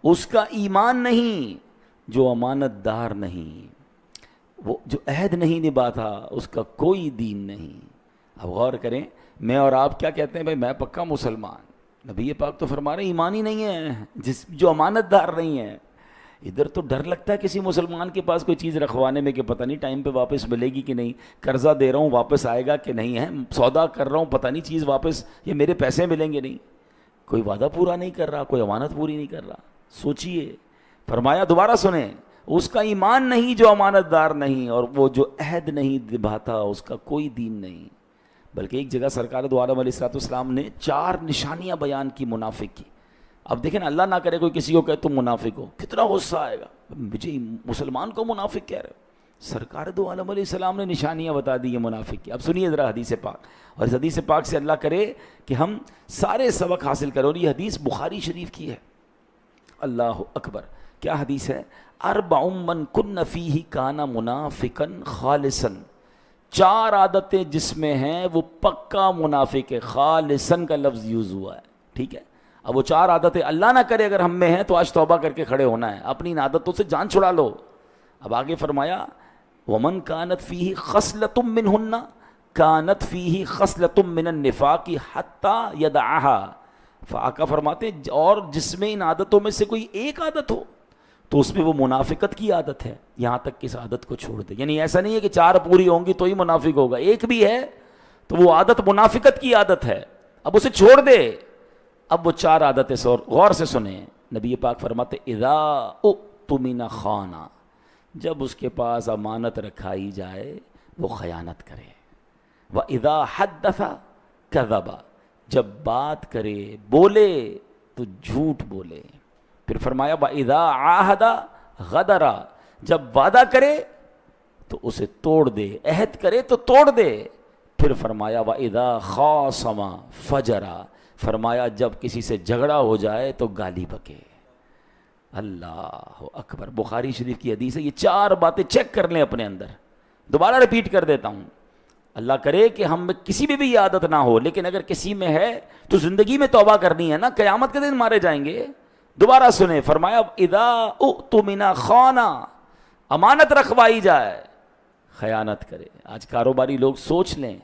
اس کا ایمان نہیں جو امانت دار نہیں، وہ جو عہد نہیں نبھاتا اس کا کوئی دین نہیں۔ اب غور کریں، میں اور آپ کیا کہتے ہیں؟ بھائی میں پکا مسلمان، نبی پاک تو فرما رہے ہیں ایمان ہی نہیں ہے جو امانت دار نہیں ہے۔ ادھر تو ڈر لگتا ہے کسی مسلمان کے پاس کوئی چیز رکھوانے میں کہ پتہ نہیں ٹائم پہ واپس ملے گی کہ نہیں، قرضہ دے رہا ہوں واپس آئے گا کہ نہیں ہے، سودا کر رہا ہوں پتہ نہیں چیز واپس، یہ میرے پیسے ملیں گے نہیں، کوئی وعدہ پورا نہیں کر رہا، کوئی امانت پوری نہیں کر رہا۔ سوچئے، فرمایا دوبارہ سنیں، اس کا ایمان نہیں جو امانت دار نہیں، اور وہ جو عہد نہیں نبھاتا اس کا کوئی دین نہیں۔ بلکہ ایک جگہ سرکار دو عالم علیہ السلام نے 4 نشانیاں بیان کی منافق کی۔ اب دیکھیں نا، اللہ نہ کرے کوئی کسی کو کہے تم منافق ہو، کتنا غصہ آئے گا، مجھے مسلمان کو منافق کہہ رہے ہو۔ سرکار دو عالم علیہ السلام نے نشانیاں بتا دی ہیں منافق کی۔ اب سنیے ذرا حدیث پاک، اور اس حدیث پاک سے اللہ کرے کہ ہم سارے سبق حاصل کریں، اور یہ حدیث بخاری شریف کی ہے۔ اللہ اکبر، کیا حدیث ہے؟ 4 من کن فیہ کان منافقا خالصا، 4 عادتیں جس میں ہیں وہ پکا منافق ہے۔ خالصاً کا لفظ یوز ہوا ہے، ٹھیک ہے۔ اب وہ 4 عادتیں اللہ نہ کرے اگر ہم میں ہیں تو آج توبہ کر کے کھڑے ہونا ہے، اپنی ان عادتوں سے جان چھڑا لو۔ اب آگے فرمایا ومن کانت فیہ خصلۃ منہن کانت فیہ خصلۃ من النفاق حتی یدعها، آقا فرماتے ہیں اور جس میں ان عادتوں میں سے کوئی ایک عادت ہو تو اس میں وہ منافقت کی عادت ہے، یہاں تک کہ اس عادت کو چھوڑ دے۔ یعنی ایسا نہیں ہے کہ 4 پوری ہوں گی تو ہی منافق ہوگا، ایک بھی ہے تو وہ عادت منافقت کی عادت ہے، اب اسے چھوڑ دے۔ اب وہ 4 عادتیں غور سے سنیں، نبی پاک فرماتے اذا اؤتمن خان، جب اس کے پاس امانت رکھائی جائے وہ خیانت کرے، واذا حدث کذب، جب بات کرے بولے تو جھوٹ بولے۔ پھر فرمایا وَإِذَا عَاهَدَ غَدَرَ، جب وعدہ کرے تو اسے توڑ دے، عہد کرے تو توڑ دے۔ پھر فرمایا وَإِذَا خَاصَمَ فَجَرَ، فرمایا جب کسی سے جھگڑا ہو جائے تو گالی بکے۔ اللہ اکبر، بخاری شریف کی حدیث ہے۔ یہ 4 باتیں چیک کر لیں اپنے اندر، دوبارہ ریپیٹ کر دیتا ہوں، اللہ کرے کہ ہم کسی بھی یہ عادت نہ ہو، لیکن اگر کسی میں ہے تو زندگی میں توبہ کرنی ہے نا، قیامت کے دن مارے جائیں گے۔ دوبارہ سنیں، فرمایا اذا اؤتمن خان، امانت رکھوائی جائے خیانت کرے۔ آج کاروباری لوگ سوچ لیں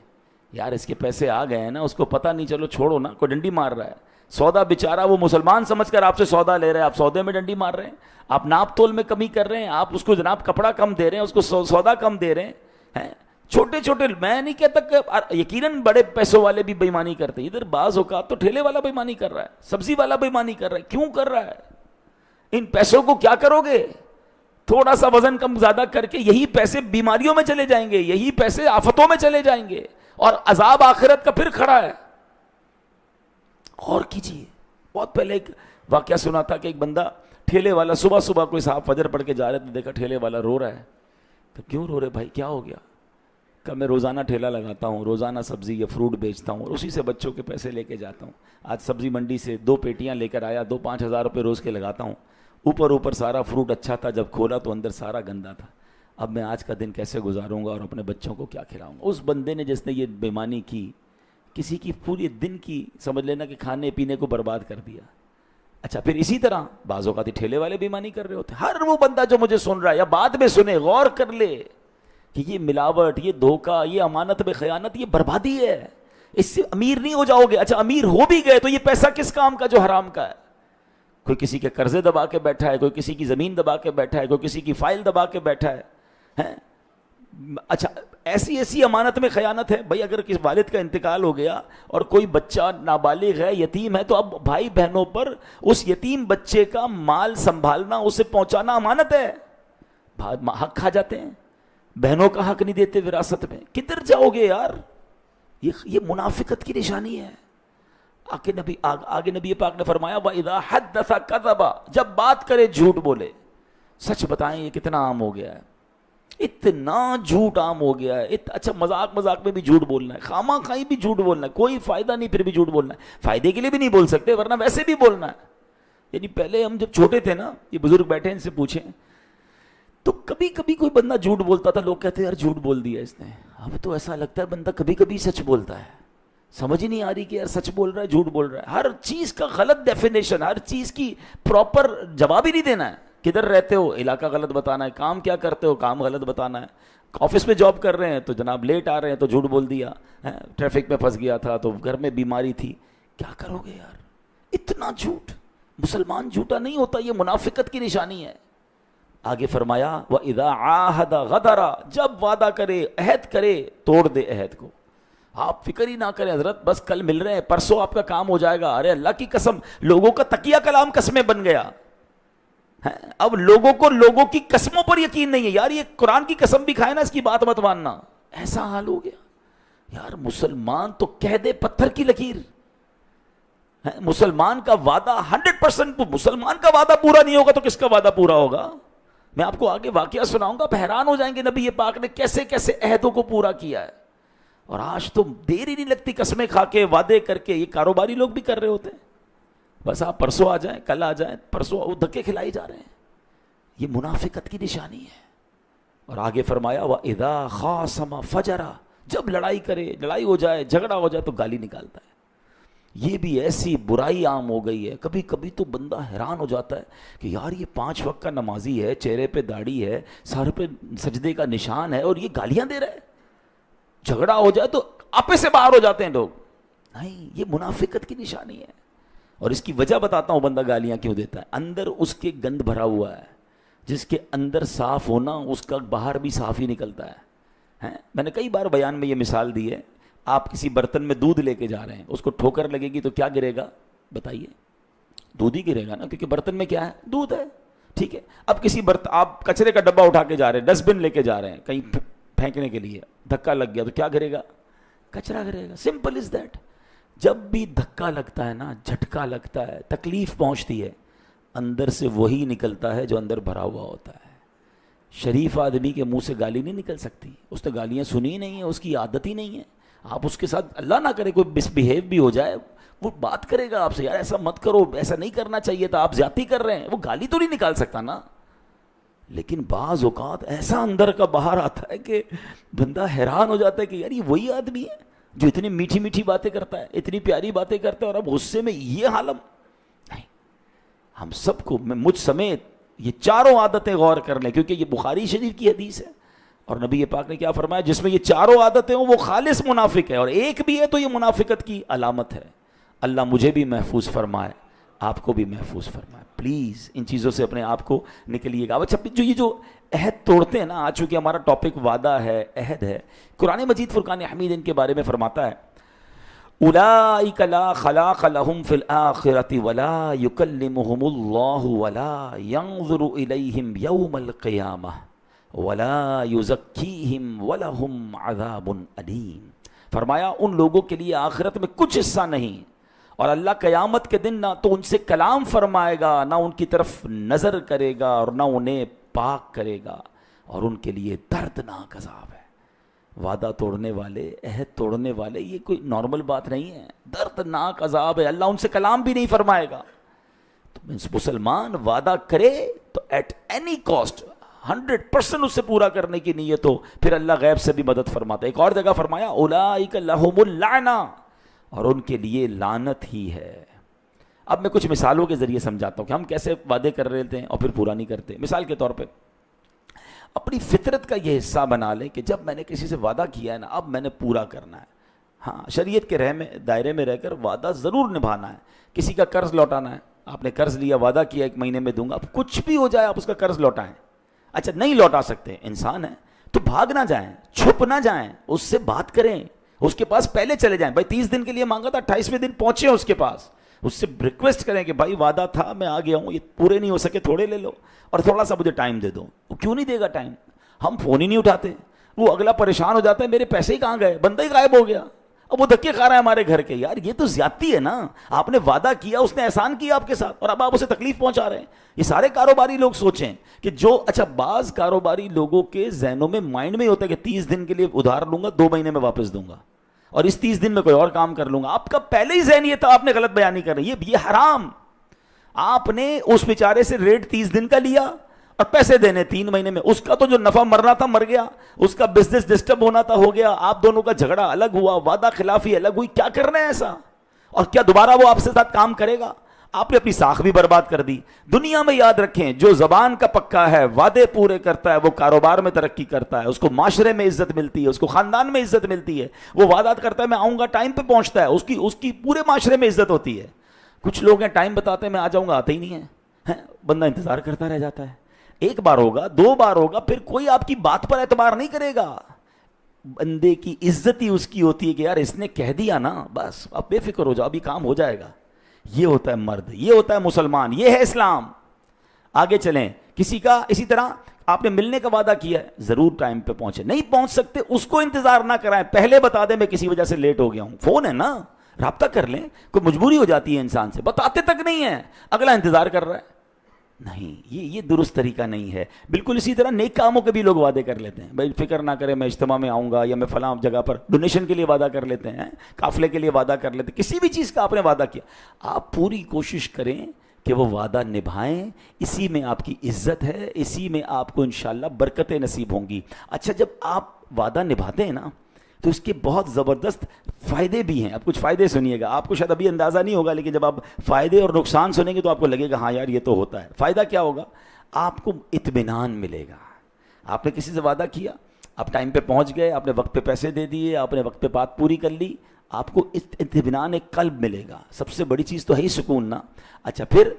یار اس کے پیسے آ گئے ہیں نا، اس کو پتہ نہیں، چلو چھوڑو نا، کوئی ڈنڈی مار رہا ہے، سودا بیچارہ وہ مسلمان سمجھ کر آپ سے سودا لے رہے ہیں، آپ سودے میں ڈنڈی مار رہے ہیں، آپ ناپ تول میں کمی کر رہے ہیں، آپ اس کو جناب کپڑا کم دے رہے ہیں، اس کو سودا کم دے رہے ہیں۔ چھوٹے چھوٹے، میں نہیں کہتا کہ یقیناً بڑے پیسوں والے بھی بےمانی کرتے ہیں، ادھر بعض اوقات تو ٹھیلے والا بےمانی کر رہا ہے، سبزی والا بےمانی کر رہا ہے۔ کیوں کر رہا ہے؟ ان پیسوں کو کیا کرو گے؟ تھوڑا سا وزن کم زیادہ کر کے یہی پیسے بیماریوں میں چلے جائیں گے، یہی پیسے آفتوں میں چلے جائیں گے، اور عذاب آخرت کا پھر کھڑا ہے۔ غور کیجیے، بہت پہلے ایک واقعہ سنا تھا کہ ایک بندہ ٹھیلے والا، صبح صبح کوئی صاحب فجر پڑھ کے جا رہے تھے، دیکھا ٹھیلے والا رو رہا ہے، تو کیوں رو رہے بھائی، کیا ہو گیا؟ کہ میں روزانہ ٹھیلا لگاتا ہوں، روزانہ سبزی یا فروٹ بیچتا ہوں، اور اسی سے بچوں کے پیسے لے کے جاتا ہوں۔ آج سبزی منڈی سے 2 پیٹیاں لے کر آیا، 2-5 ہزار روپے روز کے لگاتا ہوں، اوپر سارا فروٹ اچھا تھا، جب کھولا تو اندر سارا گندا تھا۔ اب میں آج کا دن کیسے گزاروں گا اور اپنے بچوں کو کیا کھلاؤں گا؟ اس بندے نے جس نے یہ بےمانی کی، کسی کی پوری دن کی سمجھ لینا کہ کھانے پینے کو برباد کر دیا۔ اچھا، پھر اسی طرح بعض اوقات ٹھیلے والے بےمانی کر رہے ہوتے۔ ہر وہ بندہ جو مجھے سن رہا ہے یا بعد میں سنے، غور کر لے کہ یہ ملاوٹ، یہ دھوکہ، یہ امانت میں خیانت، یہ بربادی ہے۔ اس سے امیر نہیں ہو جاؤ گے۔ اچھا، امیر ہو بھی گئے تو یہ پیسہ کس کام کا جو حرام کا ہے؟ کوئی کسی کے قرضے دبا کے بیٹھا ہے، کوئی کسی کی زمین دبا کے بیٹھا ہے، کوئی کسی کی فائل دبا کے بیٹھا ہے۔ اچھا، ایسی امانت میں خیانت ہے۔ بھائی اگر کسی والد کا انتقال ہو گیا اور کوئی بچہ نابالغ ہے، یتیم ہے، تو اب بھائی بہنوں پر اس یتیم بچے کا مال سنبھالنا، اسے پہنچانا امانت ہے۔ حق کھا جاتے ہیں، بہنوں کا حق نہیں دیتے وراثت میں، کدھر جاؤ گے یار؟ یہ منافقت کی نشانی ہے۔ آگے نبی پاک نے فرمایا وَإِذَا حَدَّثَ كَذَبَ، جب بات کرے جھوٹ بولے۔ سچ بتائیں یہ کتنا عام ہو گیا ہے، اتنا جھوٹ عام ہو گیا ہے۔ اچھا، مذاق میں بھی جھوٹ بولنا ہے، خامہ خائی بھی جھوٹ بولنا ہے، کوئی فائدہ نہیں، پھر بھی جھوٹ بولنا ہے۔ فائدے کے لیے بھی نہیں بول سکتے، ورنہ ویسے بھی بولنا ہے۔ یعنی پہلے ہم جب چھوٹے تھے نا، یہ بزرگ بیٹھے ان سے پوچھیں تو کبھی کبھی کوئی بندہ جھوٹ بولتا تھا، لوگ کہتے ہیں یار جھوٹ بول دیا اس نے۔ اب تو ایسا لگتا ہے بندہ کبھی کبھی سچ بولتا ہے۔ سمجھ ہی نہیں آ رہی کہ یار سچ بول رہا ہے جھوٹ بول رہا ہے. ہر چیز کا غلط ڈیفینیشن, ہر چیز کی پراپر جواب ہی نہیں دینا ہے. کدھر رہتے ہو, علاقہ غلط بتانا ہے. کام کیا کرتے ہو, کام غلط بتانا ہے. آفس میں جاب کر رہے ہیں تو جناب لیٹ آ رہے ہیں تو جھوٹ بول دیا. ٹریفک میں پھنس گیا تھا تو گھر میں بیماری تھی. کیا کرو گے یار, اتنا جھوٹ. مسلمان جھوٹا نہیں ہوتا, یہ منافقت کی نشانی ہے. آگے فرمایا وَإِذَا عَاهَدَ غَدَرَ, جب وعدہ کرے, عہد کرے, توڑ دے عہد کو. آپ فکر ہی نہ کریں حضرت, بس کل مل رہے ہیں, پرسوں آپ کا کام ہو جائے گا. ارے اللہ کی قسم, لوگوں کا تقیہ کلام قسمیں بن گیا. اب لوگوں کو لوگوں کی قسموں پر یقین نہیں ہے. یار یہ قرآن کی قسم بھی کھائے نا, اس کی بات مت ماننا. ایسا حال ہو گیا یار. مسلمان تو کہہ دے پتھر کی لکیر. مسلمان کا وعدہ 100%, مسلمان کا وعدہ پورا نہیں ہوگا تو کس کا وعدہ پورا ہوگا؟ میں آپ کو آگے واقعہ سناؤں گا, آپ حیران ہو جائیں گے نبی پاک نے کیسے کیسے عہدوں کو پورا کیا ہے. اور آج تو دیر ہی نہیں لگتی قسمیں کھا کے, وعدے کر کے. یہ کاروباری لوگ بھی کر رہے ہوتے ہیں, بس آپ پرسوں آ جائیں, کل آ جائیں, پرسوں وہ دھکے کھلائی جا رہے ہیں. یہ منافقت کی نشانی ہے. اور آگے فرمایا وَإِذَا خَاصَمَ فَجَرَ, جب لڑائی کرے, لڑائی ہو جائے, جھگڑا ہو جائے تو گالی نکالتا ہے. یہ بھی ایسی برائی عام ہو گئی ہے. کبھی کبھی تو بندہ حیران ہو جاتا ہے کہ یار یہ 5 وقت کا نمازی ہے, چہرے پہ داڑھی ہے, سر پہ سجدے کا نشان ہے, اور یہ گالیاں دے رہا ہے. جھگڑا ہو جائے تو آپے سے باہر ہو جاتے ہیں لوگ. نہیں, یہ منافقت کی نشانی ہے. اور اس کی وجہ بتاتا ہوں, بندہ گالیاں کیوں دیتا ہے. اندر اس کے گند بھرا ہوا ہے. جس کے اندر صاف ہونا, اس کا باہر بھی صاف ہی نکلتا ہے. میں نے کئی بار بیان میں یہ مثال دی ہے. آپ کسی برتن میں دودھ لے کے جا رہے ہیں, اس کو ٹھوکر لگے گی تو کیا گرے گا بتائیے؟ دودھ ہی گرے گا نا, کیونکہ برتن میں کیا ہے, دودھ ہے. ٹھیک ہے, اب کسی برتن, آپ کچرے کا ڈبہ اٹھا کے جا رہے ہیں, ڈسٹ بن لے کے جا رہے ہیں کہیں پھینکنے کے لیے, دھکا لگ گیا تو کیا گرے گا؟ کچرا گرے گا. Simple is that. جب بھی دھکا لگتا ہے نا, جھٹکا لگتا ہے, تکلیف پہنچتی ہے, اندر سے وہی نکلتا ہے جو اندر بھرا ہوا ہوتا ہے. شریف آدمی کے منہ سے گالی نہیں نکل سکتی. اس نے گالیاں سنی ہی نہیں ہیں, اس کی عادت ہی نہیں ہے. آپ اس کے ساتھ اللہ نہ کرے کوئی مس بیہیو بھی ہو جائے, وہ بات کرے گا آپ سے, یار ایسا مت کرو, ایسا نہیں کرنا چاہیے تھا, آپ زیادتی کر رہے ہیں. وہ گالی تو نہیں نکال سکتا نا. لیکن بعض اوقات ایسا اندر کا باہر آتا ہے کہ بندہ حیران ہو جاتا ہے کہ یار یہ وہی آدمی ہے جو اتنی میٹھی میٹھی باتیں کرتا ہے, اتنی پیاری باتیں کرتا ہے, اور اب غصے میں یہ حالم. نہیں, ہم سب کو, مجھ سمیت, یہ چاروں عادتیں غور کر لیں, کیونکہ یہ بخاری شریف کی حدیث ہے. اور نبی پاک نے کیا فرمایا, جس میں یہ چاروں عادتیں ہوں وہ خالص منافق ہے, اور ایک بھی ہے تو یہ منافقت کی علامت ہے. اللہ مجھے بھی محفوظ فرمائے, آپ کو بھی محفوظ فرمائے. پلیز ان چیزوں سے اپنے آپ کو نکلیے گا. اچھا, جو یہ جو عہد توڑتے ہیں نا, آج چونکہ ہمارا ٹاپک وعدہ ہے, عہد ہے, قرآن مجید فرقان حمید ان کے بارے میں فرماتا ہے اولئک لا خلاق لهم فی الآخرۃ ولا یکلمهم اللہ ولا ینظر الیہم یوم القیامہ ولا یزکیہم ولہم عذاب علیم. فرمایا ان لوگوں کے لیے آخرت میں کچھ حصہ نہیں, اور اللہ قیامت کے دن نہ تو ان سے کلام فرمائے گا, نہ ان کی طرف نظر کرے گا, اور نہ انہیں پاک کرے گا, اور ان کے لیے دردناک عذاب ہے. وعدہ توڑنے والے, عہد توڑنے والے, یہ کوئی نارمل بات نہیں ہے, دردناک عذاب ہے. اللہ ان سے کلام بھی نہیں فرمائے گا. تو مسلمان وعدہ کرے تو ایٹ اینی کاسٹ 100% اس سے پورا کرنے کی نیت ہو, پھر اللہ غیب سے بھی مدد فرماتا ہے. ایک اور جگہ فرمایا اولئک لہم اللعنہ, اور ان کے لیے لعنت ہی ہے. اب میں کچھ مثالوں کے ذریعے سمجھاتا ہوں کہ ہم کیسے وعدے کر رہے تھے اور پھر پورا نہیں کرتے. مثال کے طور پہ اپنی فطرت کا یہ حصہ بنا لیں کہ جب میں نے کسی سے وعدہ کیا ہے نا, اب میں نے پورا کرنا ہے. ہاں, شریعت کے دائرے میں رہ کر وعدہ ضرور نبھانا ہے. کسی کا قرض لوٹانا ہے, آپ نے قرض لیا, وعدہ کیا 1 مہینے میں دوں گا, اب کچھ بھی ہو جائے آپ اس کا قرض لوٹائیں. اچھا نہیں لوٹا سکتے, انسان ہے تو بھاگ نہ جائیں, چھپ نہ جائیں, اس سے بات کریں, اس کے پاس پہلے چلے جائیں. بھائی 30 دن کے لیے مانگا تھا, 28ویں دن پہنچے اس کے پاس, اس سے ریکویسٹ کریں کہ بھائی وعدہ تھا, میں آ گیا ہوں, یہ پورے نہیں ہو سکے, تھوڑے لے لو اور تھوڑا سا مجھے ٹائم دے دو. وہ کیوں نہیں دے گا ٹائم؟ ہم فون ہی نہیں اٹھاتے, وہ اگلا پریشان ہو جاتا ہے, میرے پیسے ہی کہاں گئے, بندہ ہی غائب ہو گیا, اب وہ دھکے کھا رہا ہے ہمارے گھر کے. یار یہ تو زیادتی ہے نا, آپ نے وعدہ کیا, اس نے احسان کیا آپ کے ساتھ, اور اب آپ اسے تکلیف پہنچا رہے ہیں. یہ سارے کاروباری لوگ سوچیں کہ جو, اچھا بعض کاروباری لوگوں کے ذہنوں میں, مائنڈ میں ہوتا ہے کہ 30 دن کے لیے ادھار لوں گا, 2 مہینے میں واپس دوں گا, اور اس 30 دن میں کوئی اور کام کر لوں گا. آپ کا پہلے ہی ذہن یہ تھا, آپ نے غلط بیانی کر رہی ہے, یہ حرام. آپ نے اس بیچارے سے ریٹ 30 دن کا لیا, اور پیسے دینے 3 مہینے میں. اس کا تو جو نفع مرنا تھا مر گیا, اس کا بزنس ڈسٹرب ہونا تھا ہو گیا, آپ دونوں کا جھگڑا الگ ہوا, وعدہ خلافی الگ ہوئی. کیا کرنا ہے ایسا؟ اور کیا دوبارہ وہ آپ سے ساتھ کام کرے گا؟ آپ نے اپنی ساکھ بھی برباد کر دی. دنیا میں یاد رکھیں, جو زبان کا پکا ہے, وعدے پورے کرتا ہے, وہ کاروبار میں ترقی کرتا ہے, اس کو معاشرے میں عزت ملتی ہے, اس کو خاندان میں عزت ملتی ہے. وہ وعدات کرتا ہے میں آؤں گا, ٹائم پہ پہنچتا ہے, اس کی پورے معاشرے میں عزت ہوتی ہے. کچھ لوگ ہیں ٹائم بتاتے ہیں میں آ جاؤں گا, آتے ہی نہیں ہے, بندہ انتظار کرتا رہ جاتا ہے. 1 بار ہوگا, 2 بار ہوگا, پھر کوئی آپ کی بات پر اعتبار نہیں کرے گا. بندے کی عزت ہی اس کی ہوتی ہے کہ یار اس نے کہہ دیا نا, بس آپ بے فکر ہو جاؤ, ابھی کام ہو جائے گا. یہ ہوتا ہے مرد, یہ ہوتا ہے مسلمان, یہ ہے اسلام. آگے چلیں. کسی کا اسی طرح آپ نے ملنے کا وعدہ کیا ہے, ضرور ٹائم پہ پہنچے. نہیں پہنچ سکتے, اس کو انتظار نہ کرائیں, پہلے بتا دیں میں کسی وجہ سے لیٹ ہو گیا ہوں. فون ہے نا, رابطہ کر لیں. کوئی مجبوری ہو جاتی ہے انسان سے, بتاتے تک نہیں ہے, اگلا انتظار کر رہا ہے. نہیں, یہ درست طریقہ نہیں ہے. بالکل اسی طرح نیک کاموں کے بھی لوگ وعدے کر لیتے ہیں, بھائی فکر نہ کریں میں اجتماع میں آؤں گا, یا میں فلاں جگہ پر ڈونیشن کے لیے وعدہ کر لیتے ہیں, قافلے کے لیے وعدہ کر لیتے ہیں. کسی بھی چیز کا آپ نے وعدہ کیا, آپ پوری کوشش کریں کہ وہ وعدہ نبھائیں. اسی میں آپ کی عزت ہے, اسی میں آپ کو انشاءاللہ برکتیں نصیب ہوں گی. اچھا, جب آپ وعدہ نبھاتے ہیں نا تو اس کے بہت زبردست فائدے بھی ہیں. اب کچھ فائدے سنیے گا, آپ کو شاید ابھی اندازہ نہیں ہوگا, لیکن جب آپ فائدے اور نقصان سنیں گے تو آپ کو لگے گا ہاں یار یہ تو ہوتا ہے. فائدہ کیا ہوگا؟ آپ کو اطمینان ملے گا. آپ نے کسی سے وعدہ کیا, آپ ٹائم پہ پہنچ گئے, آپ نے وقت پہ پیسے دے دیے, آپ نے وقت پہ بات پوری کر لی, آپ کو اطمینان قلب ملے گا. سب سے بڑی چیز تو ہے ہی سکون نا. اچھا, پھر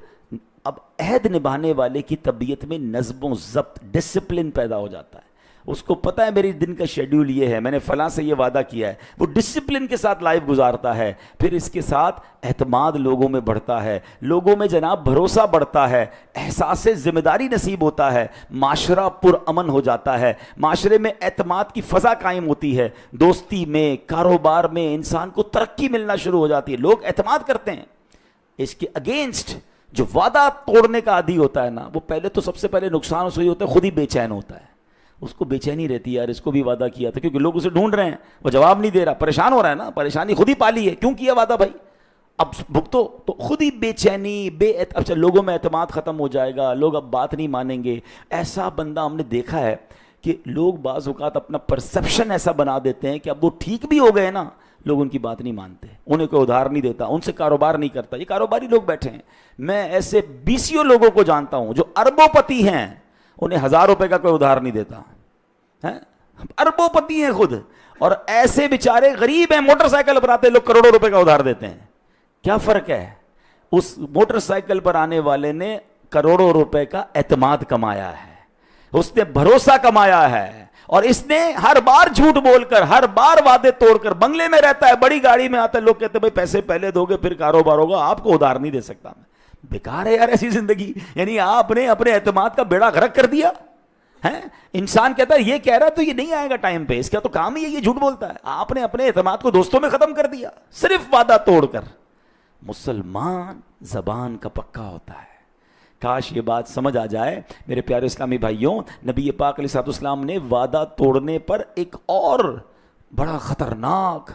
اب عہد نبھانے والے کی طبیعت میں نظم و ضبط, ڈسپلن پیدا ہو جاتا ہے. اس کو پتہ ہے میری دن کا شیڈیول یہ ہے, میں نے فلاں سے یہ وعدہ کیا ہے. وہ ڈسپلن کے ساتھ لائف گزارتا ہے. پھر اس کے ساتھ اعتماد لوگوں میں بڑھتا ہے, لوگوں میں جناب بھروسہ بڑھتا ہے, احساس ذمہ داری نصیب ہوتا ہے, معاشرہ پرامن ہو جاتا ہے, معاشرے میں اعتماد کی فضا قائم ہوتی ہے, دوستی میں, کاروبار میں انسان کو ترقی ملنا شروع ہو جاتی ہے, لوگ اعتماد کرتے ہیں. اس کے اگینسٹ جو وعدہ توڑنے کا عادی ہوتا ہے نا, وہ پہلے تو سب سے پہلے نقصان اس کو یہ ہوتا ہے, خود ہی بے چین ہوتا ہے. اس کو بے چینی رہتی ہے, یار اس کو بھی وعدہ کیا تھا, کیونکہ لوگ اسے ڈھونڈ رہے ہیں, وہ جواب نہیں دے رہا, پریشان ہو رہا ہے نا. پریشانی خود ہی پالی ہے, کیوں کیا وعدہ بھائی, اب بھگتو. تو خود ہی بے چینی, اچھا لوگوں میں اعتماد ختم ہو جائے گا, لوگ اب بات نہیں مانیں گے. ایسا بندہ ہم نے دیکھا ہے کہ لوگ بعض اوقات اپنا پرسپشن ایسا بنا دیتے ہیں کہ اب وہ ٹھیک بھی ہو گئے نا, لوگ ان کی بات نہیں مانتے, انہیں کوئی ادھار نہیں دیتا, ان سے کاروبار نہیں کرتا. یہ کاروباری لوگ بیٹھے ہیں. میں ایسے 20 لوگوں کو جانتا ہوں جو اربوں پتی ہیں, انہیں 1000 روپے کا کوئی ادھار نہیں دیتا. اربوں پتی ہیں خود, اور ایسے بیچارے غریب ہیں, موٹر سائیکل پر آتے لوگ کروڑوں روپے کا ادھار دیتے ہیں. کیا فرق ہے؟ اس موٹر سائیکل پر آنے والے نے کروڑوں روپے کا اعتماد کمایا ہے, اس نے بھروسہ کمایا ہے, اور اس نے ہر بار جھوٹ بول کر, ہر بار وعدے توڑ کر, بنگلے میں رہتا ہے, بڑی گاڑی میں آتا ہے, لوگ کہتے ہیں بھائی پیسے پہلے دو گے پھر کاروبار ہوگا, آپ کو ادھار نہیں دے سکتا میں. بیکار ہے یار ایسی زندگی. یعنی آپ نے اپنے اعتماد کا بیڑا غرق کر دیا ہے. انسان کہتا ہے یہ کہہ رہا ہے تو یہ نہیں آئے گا ٹائم پہ, اس کا تو کام ہی ہے یہ جھوٹ بولتا ہے. آپ نے اپنے اعتماد کو دوستوں میں ختم کر دیا صرف وعدہ توڑ کر. مسلمان زبان کا پکا ہوتا ہے. کاش یہ بات سمجھ آ جائے میرے پیارے اسلامی بھائیوں. نبی پاک علیہ الصلوۃ والسلام نے وعدہ توڑنے پر ایک اور بڑا خطرناک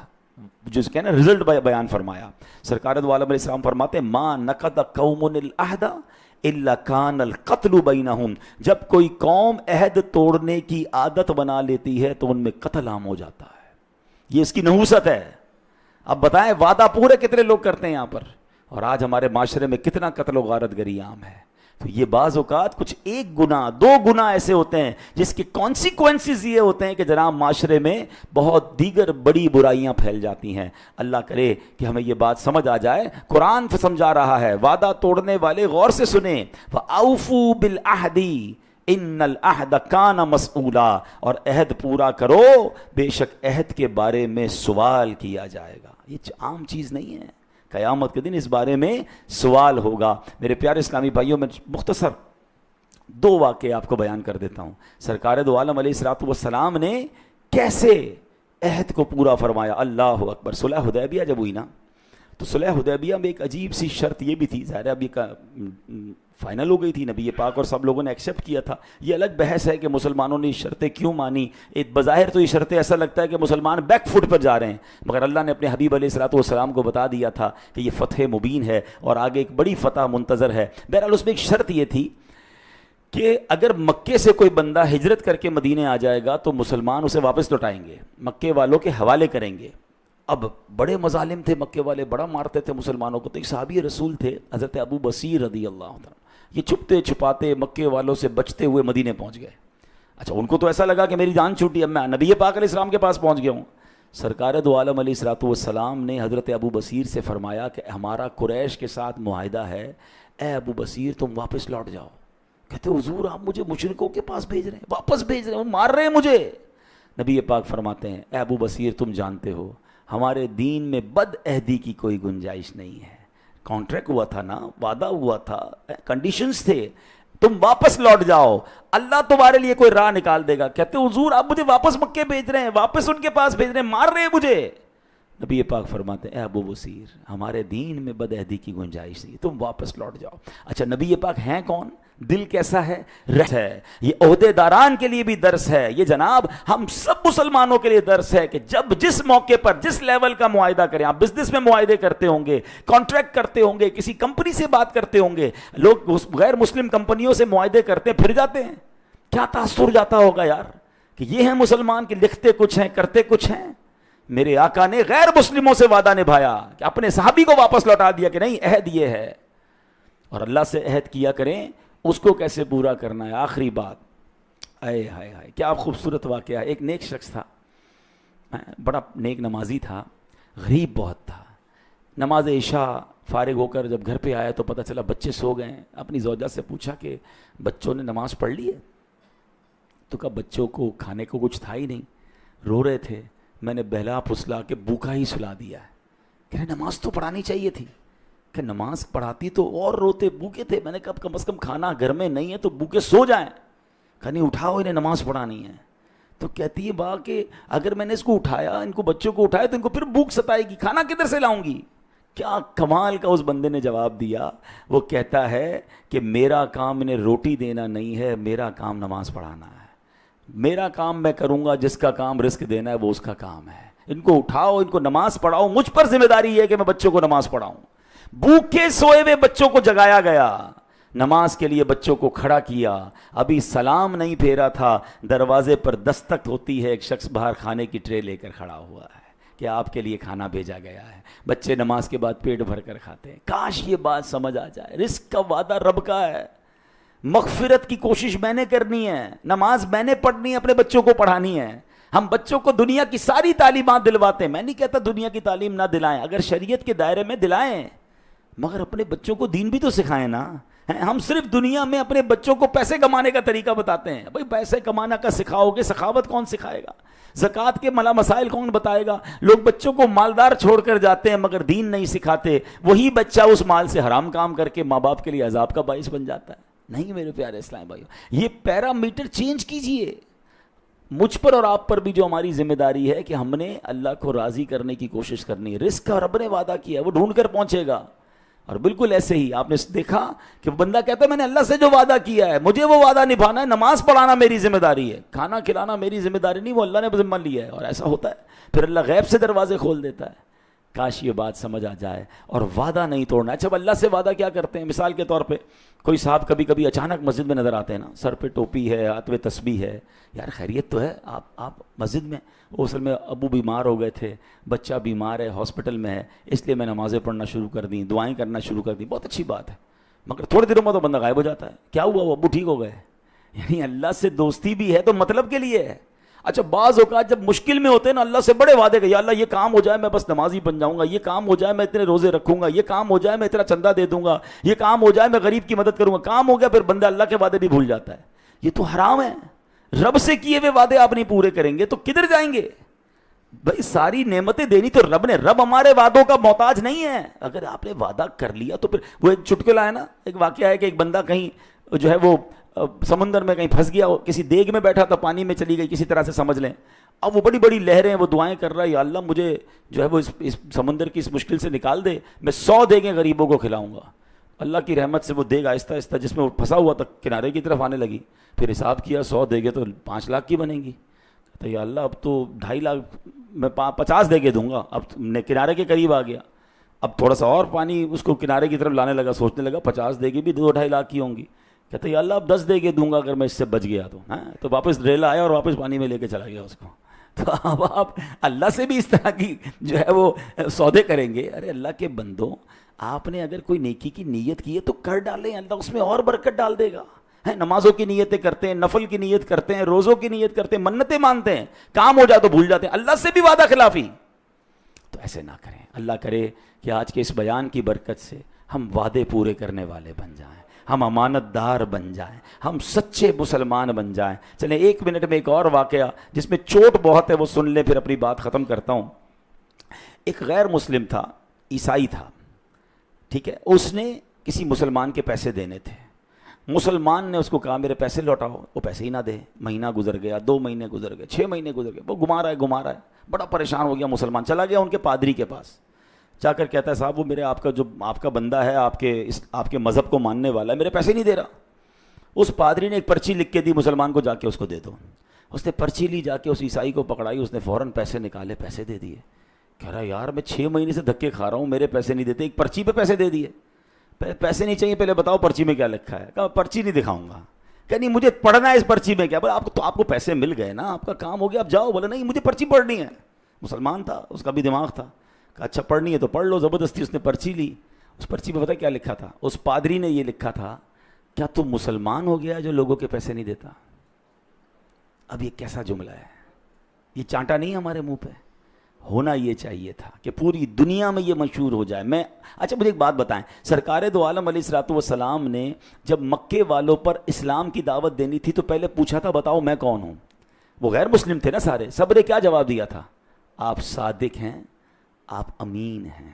جو کہ نا رزلٹ بیان فرمایا. سرکار دو عالم علیہ السلام فرماتے ہیں ما نقض قوم العہد الا کان القتل بینہم. جب کوئی قوم عہد توڑنے کی عادت بنا لیتی ہے تو ان میں قتل عام ہو جاتا ہے. یہ اس کی نحوست ہے. اب بتائیں وعدہ پورے کتنے لوگ کرتے ہیں یہاں پر, اور آج ہمارے معاشرے میں کتنا قتل و غارت گری عام ہے. تو یہ بعض اوقات کچھ 1 گناہ 2 گناہ ایسے ہوتے ہیں جس کے کانسیکوینسز یہ ہوتے ہیں کہ جناب معاشرے میں بہت دیگر بڑی برائیاں پھیل جاتی ہیں. اللہ کرے کہ ہمیں یہ بات سمجھ آ جائے. قرآن سمجھا رہا ہے, وعدہ توڑنے والے غور سے سنیں, فَأَوْفُوا بِالْعَهْدِ ان العہد کان مسئولا, اور عہد پورا کرو, بے شک عہد کے بارے میں سوال کیا جائے گا. یہ عام چیز نہیں ہے, قیامت کے دن اس بارے میں سوال ہوگا. میرے پیارے اسلامی بھائیوں, میں مختصر 2 واقعے آپ کو بیان کر دیتا ہوں. سرکار دو عالم علیہ الصلوۃ والسلام نے کیسے عہد کو پورا فرمایا. اللہ اکبر. صلح حدیبیہ جب ہوئی نا, تو صلح حدیبیہ میں ایک عجیب سی شرط یہ بھی تھی. ظاہر ابھی فائنل ہو گئی تھی, نبی پاک اور سب لوگوں نے ایکسیپٹ کیا تھا. یہ الگ بحث ہے کہ مسلمانوں نے یہ شرطیں کیوں مانی. ایک بظاہر تو یہ شرطیں ایسا لگتا ہے کہ مسلمان بیک فٹ پر جا رہے ہیں, مگر اللہ نے اپنے حبیب علیہ الصلوۃ والسلام کو بتا دیا تھا کہ یہ فتح مبین ہے اور آگے ایک بڑی فتح منتظر ہے. بہرحال اس میں ایک شرط یہ تھی کہ اگر مکے سے کوئی بندہ ہجرت کر کے مدینے آ جائے گا تو مسلمان اسے واپس لوٹائیں گے، مکے والوں کے حوالے کریں گے۔ اب بڑے مظالم تھے مکے والے، بڑا مارتے تھے مسلمانوں کو، تو ایک صحابی رسول تھے حضرت ابو بصیر رضی اللہ عنہ، یہ چھپتے چھپاتے مکے والوں سے بچتے ہوئے مدینے پہنچ گئے۔ اچھا ان کو تو ایسا لگا کہ میری جان چھوٹی، اب میں نبی پاک علیہ السلام کے پاس پہنچ گیا ہوں۔ سرکار دو عالم علیہ الصلوۃ والسلام نے حضرت ابو بصیر سے فرمایا کہ ہمارا قریش کے ساتھ معاہدہ ہے، اے ابو بصیر تم واپس لوٹ جاؤ۔ کہتے حضور آپ مجھے مشرکوں کے پاس بھیج رہے ہیں، واپس بھیج رہے ہیں، وہ مار رہے ہیں مجھے۔ نبی پاک فرماتے ہیں اے ابو بصیر تم جانتے ہو ہمارے دین میں بد عہدی کی کوئی گنجائش نہیں ہے، کانٹریکٹ ہوا تھا نا، وعدہ ہوا تھا، کنڈیشنز تھے، تم واپس لوٹ جاؤ، اللہ تمہارے لیے کوئی راہ نکال دے گا۔ کہتے حضور آپ مجھے واپس مکے بھیج رہے ہیں، واپس ان کے پاس بھیج رہے ہیں، مار رہے ہیں مجھے۔ نبی پاک فرماتے ہیں اے ابو بصیر ہمارے دین میں بد عہدی کی گنجائش نہیں، تم واپس لوٹ جاؤ۔ اچھا نبی پاک ہیں کون؟ دل کیسا ہے؟ رحمت ہے۔ یہ عہدے داران کے لیے بھی درس ہے، یہ جناب ہم سب مسلمانوں کے لیے درس ہے کہ جب جس موقع پر جس لیول کا معاہدہ کریں، آپ بزنس میں معاہدے کرتے ہوں گے، کانٹریکٹ کرتے ہوں گے، کسی کمپنی سے بات کرتے ہوں گے، لوگ غیر مسلم کمپنیوں سے معاہدے کرتے ہیں پھر جاتے ہیں، کیا تاثر جاتا ہوگا یار کہ یہ ہیں مسلمان کہ لکھتے کچھ ہیں کرتے کچھ ہیں۔ میرے آقا نے غیر مسلموں سے وعدہ نبھایا کہ اپنے صحابی کو واپس لوٹا دیا کہ نہیں عہد یہ ہے، اور اللہ سے عہد کیا کریں اس کو کیسے پورا کرنا ہے۔ آخری بات، اے ہائے ہائے کیا خوبصورت واقعہ ہے۔ ایک نیک شخص تھا، بڑا نیک نمازی تھا، غریب بہت تھا۔ نماز عشاء فارغ ہو کر جب گھر پہ آیا تو پتہ چلا بچے سو گئے ہیں۔ اپنی زوجہ سے پوچھا کہ بچوں نے نماز پڑھ لی ہے؟ تو کہا بچوں کو کھانے کو کچھ تھا ہی نہیں، رو رہے تھے، میں نے بہلا پھسلا کے بھوکا ہی سلا دیا ہے۔ کہ نماز تو پڑھانی چاہیے تھی، کہ نماز پڑھاتی تو اور روتے، بھوکے تھے۔ میں نے کہا کم از کم کھانا گھر میں نہیں ہے تو بھوکے سو جائیں۔ کہا نہیں اٹھاؤ انہیں نماز پڑھانی ہے۔ تو کہتی ہے با کہ اگر میں نے اس کو اٹھایا، ان کو بچوں کو اٹھایا تو ان کو پھر بھوک ستائے گی، کھانا کدھر سے لاؤں گی؟ کیا کمال کا اس بندے نے جواب دیا۔ وہ کہتا ہے کہ میرا کام انہیں روٹی دینا نہیں ہے، میرا کام نماز پڑھانا ہے۔ میرا کام میں کروں گا، جس کا کام رزق دینا ہے وہ اس کا کام ہے۔ ان کو اٹھاؤ، ان کو نماز پڑھاؤ، مجھ پر ذمہ داری ہے کہ میں بچوں کو نماز پڑھاؤں۔ بھوکے سوئے ہوئے بچوں کو جگایا گیا، نماز کے لیے بچوں کو کھڑا کیا، ابھی سلام نہیں پھیرا تھا، دروازے پر دستک ہوتی ہے، ایک شخص باہر کھانے کی ٹرے لے کر کھڑا ہوا ہے کہ آپ کے لیے کھانا بھیجا گیا ہے۔ بچے نماز کے بعد پیٹ بھر کر کھاتے ہیں۔ کاش یہ بات سمجھ آ جائے، رزق کا وعدہ رب کا ہے، مغفرت کی کوشش میں نے کرنی ہے، نماز میں نے پڑھنی ہے، اپنے بچوں کو پڑھانی ہے۔ ہم بچوں کو دنیا کی ساری تعلیمات دلواتے ہیں، میں نہیں کہتا دنیا کی تعلیم نہ دلائیں، اگر شریعت کے دائرے میں دلائیں، مگر اپنے بچوں کو دین بھی تو سکھائیں نا۔ ہم صرف دنیا میں اپنے بچوں کو پیسے کمانے کا طریقہ بتاتے ہیں، بھائی پیسے کمانا کا سکھاؤ گے، سخاوت کون سکھائے گا؟ زکوٰۃ کے مسائل کون بتائے گا؟ لوگ بچوں کو مالدار چھوڑ کر جاتے ہیں مگر دین نہیں سکھاتے، وہی بچہ اس مال سے حرام کام کر کے ماں باپ کے لیے عذاب کا باعث بن جاتا ہے۔ نہیں میرے پیارے اسلام بھائیو، یہ پیرامیٹر چینج کیجئے۔ مجھ پر اور آپ پر بھی جو ہماری ذمہ داری ہے کہ ہم نے اللہ کو راضی کرنے کی کوشش کرنی ہے۔ رزق کا رب نے وعدہ کیا ہے، وہ ڈھونڈ کر پہنچے گا۔ اور بالکل ایسے ہی آپ نے دیکھا کہ بندہ کہتا ہے میں نے اللہ سے جو وعدہ کیا ہے مجھے وہ وعدہ نبھانا ہے، نماز پڑھانا میری ذمہ داری ہے، کھانا کھلانا میری ذمہ داری نہیں، وہ اللہ نے ذمہ لیا ہے۔ اور ایسا ہوتا ہے پھر اللہ غیب سے دروازے کھول دیتا ہے۔ کاش یہ بات سمجھ آ جائے، اور وعدہ نہیں توڑنا۔ اچھا اللہ سے وعدہ کیا کرتے ہیں؟ مثال کے طور پہ کوئی صاحب کبھی کبھی اچانک مسجد میں نظر آتے ہیں نا، سر پہ ٹوپی ہے، ہاتھ میں تسبیح ہے، یار خیریت تو ہے؟ آپ مسجد میں، وہ اصل میں ابو بیمار ہو گئے تھے، بچہ بیمار ہے، ہاسپٹل میں ہے، اس لیے میں نمازیں پڑھنا شروع کر دیں، دعائیں کرنا شروع کر دیں، بہت اچھی بات ہے، مگر تھوڑے دنوں میں تو بندہ غائب ہو جاتا ہے۔ کیا ہوا؟ وہ ابو ٹھیک ہو گئے؟ یعنی اللہ سے دوستی بھی ہے تو مطلب کے لیے ہے۔ اچھا بعض اوقات جب مشکل میں ہوتے ہیں نا، اللہ سے بڑے وعدے کہ یا اللہ یہ کام ہو جائے میں بس نمازی بن جاؤں گا، یہ کام ہو جائے میں اتنے روزے رکھوں گا، یہ کام ہو جائے میں اتنا چندہ دے دوں گا، یہ کام ہو جائے میں غریب کی مدد کروں گا۔ کام ہو گیا پھر بندہ اللہ کے وعدے بھی بھول جاتا ہے۔ یہ تو حرام ہے۔ رب سے کیے ہوئے وعدے آپ نہیں پورے کریں گے تو کدھر جائیں گے؟ بھائی ساری نعمتیں دینی تو رب نے، رب ہمارے وعدوں کا محتاج نہیں ہے۔ اگر آپ نے وعدہ کر لیا تو پھر وہ ایک چٹکلا ہے نا، ایک واقعہ ہے کہ ایک بندہ کہیں جو ہے وہ سمندر میں کہیں پھنس گیا، کسی دیگ میں بیٹھا تھا، پانی میں چلی گئی، کسی طرح سے سمجھ لیں۔ اب وہ بڑی بڑی لہریں، وہ دعائیں کر رہا ہے، یا اللہ مجھے جو ہے وہ اس سمندر کی اس مشکل سے نکال دے، میں 100 دیگیں غریبوں کو کھلاؤں گا۔ اللہ کی رحمت سے وہ دیگ آہستہ آہستہ جس میں وہ پھنسا ہوا تھا کنارے کی طرف آنے لگی۔ پھر حساب کیا 100 دیگیں تو 5 لاکھ کی بنیں گی۔ تو یا اللہ اب تو 2.5 لاکھ، میں 50 دیگیں دوں گا۔ اب کنارے کے قریب آ گیا، اب تھوڑا سا اور پانی اس کو کنارے کی طرف لانے لگا، سوچنے لگا 50 دیگیں بھی 2-2.5 لاکھ کی ہوں گی۔ کہتے ہیں یا اللہ اب 10 دے کے دوں گا اگر میں اس سے بچ گیا تو. تو واپس ریلا آیا اور واپس پانی میں لے کے چلا گیا اس کو. تو اب آپ اللہ سے بھی اس طرح کی جو ہے وہ سودے کریں گے. ارے اللہ کے بندوں، آپ نے اگر کوئی نیکی کی نیت کی ہے تو کر ڈالیں، اللہ اس میں اور برکت ڈال دے گا. نمازوں کی نیتیں کرتے ہیں، نفل کی نیت کرتے ہیں، روزوں کی نیت کرتے ہیں، منتیں مانتے ہیں، کام ہو جائے تو بھول جاتے ہیں. اللہ سے بھی وعدہ خلافی. تو ایسے نہ کریں. اللہ کرے کہ آج کے اس بیان کی برکت سے ہم وعدے پورے کرنے والے بن جائیں، ہم امانت دار بن جائیں، ہم سچے مسلمان بن جائیں. چلیں 1 منٹ میں ایک اور واقعہ جس میں چوٹ بہت ہے وہ سن لیں، پھر اپنی بات ختم کرتا ہوں. ایک غیر مسلم تھا، عیسائی تھا، ٹھیک ہے. اس نے کسی مسلمان کے پیسے دینے تھے. مسلمان نے اس کو کہا میرے پیسے لوٹاؤ. وہ پیسے ہی نہ دے. مہینہ گزر گیا، 2 مہینے گزر گئے، 6 مہینے گزر گئے. وہ گھما رہا ہے. بڑا پریشان ہو گیا مسلمان. چلا گیا ان کے پادری کے پاس، جا کر کہتا ہے صاحب وہ میرے آپ کا بندہ ہے، آپ کے مذہب کو ماننے والا ہے، میرے پیسے نہیں دے رہا. اس پادری نے ایک پرچی لکھ کے دی مسلمان کو، جا کے اس کو دے دو. اس نے پرچی لی، جا کے اس عیسائی کو پکڑائی. اس نے فوراً پیسے نکالے، پیسے دے دیے. کہہ رہا یار میں 6 مہینے سے دھکے کھا رہا ہوں، میرے پیسے نہیں دیتے، ایک پرچی پہ پیسے دے دیے. پیسے نہیں چاہیے، پہلے بتاؤ پرچی میں کیا لکھا ہے. کہا پرچی نہیں دکھاؤں گا. کہ نہیں مجھے پڑھنا ہے اس پرچی میں کیا. بولا آپ کو پیسے مل گئے نا، آپ کا کام ہو گیا، آپ جاؤ. بولا نہیں مجھے پرچی پڑھنی ہے. مسلمان تھا، اس کا بھی دماغ تھا. کہا اچھا پڑھنی ہے تو پڑھ لو. زبردستی اس نے پرچی لی. اس پرچی پہ پتہ کیا لکھا تھا؟ اس پادری نے یہ لکھا تھا کیا تم مسلمان ہو گیا جو لوگوں کے پیسے نہیں دیتا. اب یہ کیسا جملہ ہے؟ یہ چانٹا نہیں ہمارے منہ پہ. ہونا یہ چاہیے تھا کہ پوری دنیا میں یہ مشہور ہو جائے. اچھا مجھے ایک بات بتائیں، سرکار دو عالم علیہ الصلوۃ والسلام نے جب مکے والوں پر اسلام کی دعوت دینی تھی تو پہلے پوچھا تھا بتاؤ میں کون ہوں. وہ غیر مسلم تھے نا سارے. سب نے کیا جواب دیا تھا؟ آپ صادق ہیں، آپ امین ہیں.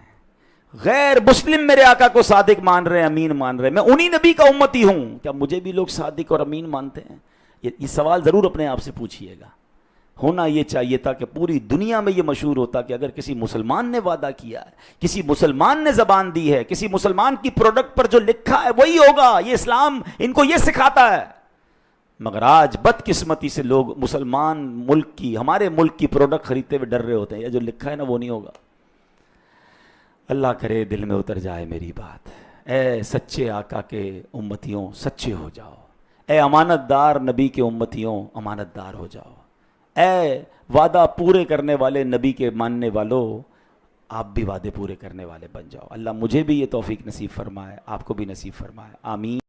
غیر مسلم میرے آقا کو صادق مان رہے ہیں، امین مان رہے ہیں. میں انہی نبی کا امتی ہوں. کیا مجھے بھی لوگ صادق اور امین مانتے ہیں؟ یہ سوال ضرور اپنے آپ سے پوچھئے گا. ہونا یہ چاہیے تھا کہ پوری دنیا میں یہ مشہور ہوتا کہ اگر کسی مسلمان نے وعدہ کیا ہے، کسی مسلمان نے زبان دی ہے، کسی مسلمان کی پروڈکٹ پر جو لکھا ہے وہی ہوگا. یہ اسلام ان کو یہ سکھاتا ہے. مگر آج بدقسمتی سے لوگ مسلمان ملک کی، ہمارے ملک کی پروڈکٹ خریدتے ہوئے ڈر رہے ہوتے ہیں یہ جو لکھا ہے نا وہ نہیں ہوگا. اللہ کرے دل میں اتر جائے میری بات. اے سچے آقا کے امتیوں سچے ہو جاؤ. اے امانت دار نبی کے امتیوں امانت دار ہو جاؤ. اے وعدہ پورے کرنے والے نبی کے ماننے والوں، آپ بھی وعدے پورے کرنے والے بن جاؤ. اللہ مجھے بھی یہ توفیق نصیب فرمائے، آپ کو بھی نصیب فرمائے. آمین.